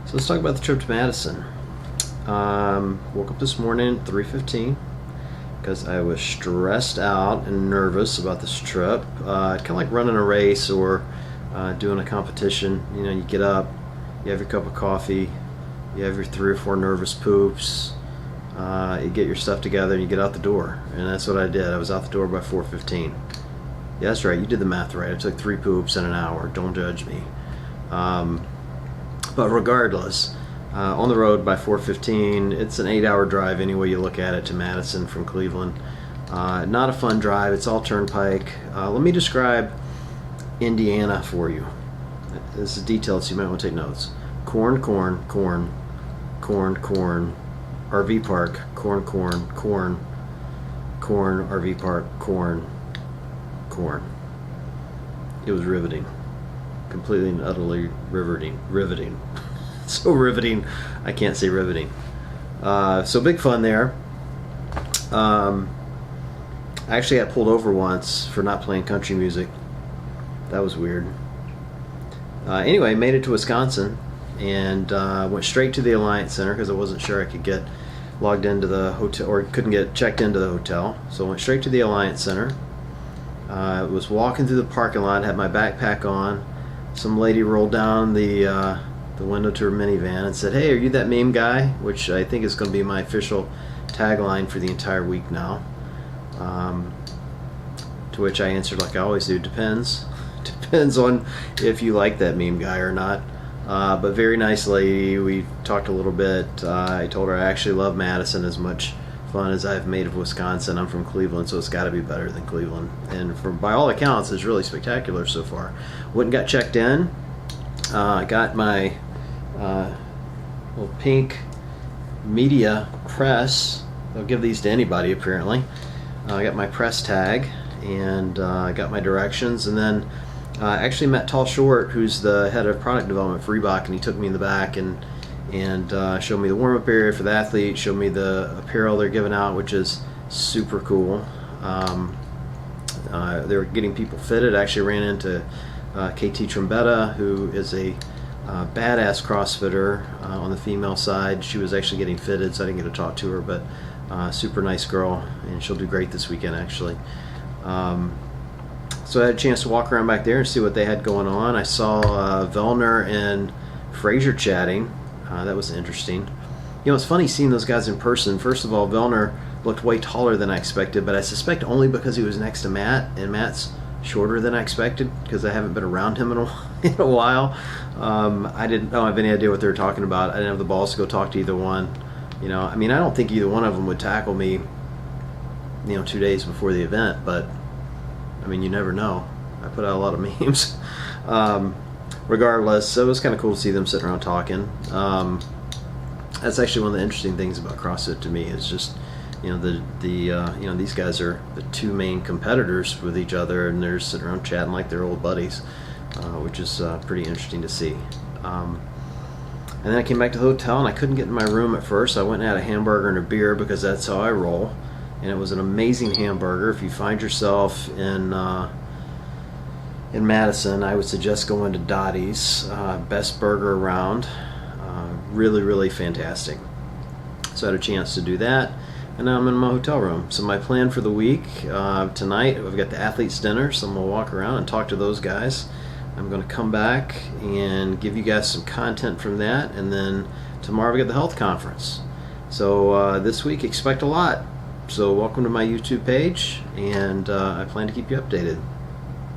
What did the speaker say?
So let's talk about the trip to Madison. Woke up this morning at 3:15 because I was stressed out and nervous about this trip. Kind of like running a race or doing a competition. You know, you get up, you have your cup of coffee, you have your 3 or 4 nervous poops, you get your stuff together, and you get out the door. And that's what I did. I was out the door by 4:15. Yeah, that's right. You did the math right. I took 3 poops in an hour. Don't judge me. But regardless, on the road by 4:15. It's an 8-hour drive any way you look at it to Madison from Cleveland. Not a fun drive. It's all turnpike. Let me describe Indiana for you. This is detailed, so you might want to take notes. Corn, corn, corn, corn, corn, RV park, corn, corn, corn, corn, RV park, corn, corn. It was riveting. Completely and utterly riveting. So riveting, I can't say riveting. So big fun there. I actually got pulled over once for not playing country music. That was weird. Anyway, made it to Wisconsin and went straight to the Alliance Center because I wasn't sure I could get logged into the hotel or couldn't get checked into the hotel. So I went straight to the Alliance Center. I was walking through the parking lot, had my backpack on. Some lady rolled down the window to her minivan and said, "Hey, are you that meme guy?" Which I think is going to be my official tagline for the entire week now. To which I answered like I always do, depends. Depends on if you like that meme guy or not. But very nice lady. We talked a little bit. I told her I actually love Madison as much fun as I've made of Wisconsin. I'm from Cleveland, so it's got to be better than Cleveland. And by all accounts, it's really spectacular so far. Went and got checked in. I got my little pink media press. They'll give these to anybody apparently. I got my press tag and I got my directions, and then I actually met Tall Short, who's the head of product development for Reebok, and he took me in the back and showed me the warm-up area for the athletes, showed me the apparel they're giving out, which is super cool. They were getting people fitted. I actually ran into KT Trombetta, who is a badass CrossFitter on the female side. She was actually getting fitted, so I didn't get to talk to her, but super nice girl, and she'll do great this weekend actually. So I had a chance to walk around back there and see what they had going on. I saw Vellner and Frazier chatting. That was interesting. You know, it's funny seeing those guys in person. First of all, Vellner looked way taller than I expected, but I suspect only because he was next to Matt, and Matt's shorter than I expected because I haven't been around him in a while. I didn't have any idea what they were talking about. I didn't have the balls to go talk to either one. You know, I mean, I don't think either one of them would tackle me, 2 days before the event, but I mean, you never know. I put out a lot of memes. Regardless, it was kind of cool to see them sitting around talking. That's actually one of the interesting things about CrossFit to me is just, these guys are the 2 main competitors with each other, and they're sitting around chatting like they're old buddies, which is pretty interesting to see. And then I came back to the hotel, and I couldn't get in my room at first. I went and had a hamburger and a beer because that's how I roll. And it was an amazing hamburger. If you find yourself in Madison, I would suggest going to Dottie's. Best burger around. Really, really fantastic. So I had a chance to do that, and now I'm in my hotel room. So my plan for the week, tonight, I've got the athletes dinner, so I'm going to walk around and talk to those guys. I'm going to come back and give you guys some content from that, and then tomorrow we got the health conference. So this week, expect a lot. So welcome to my YouTube page, and I plan to keep you updated.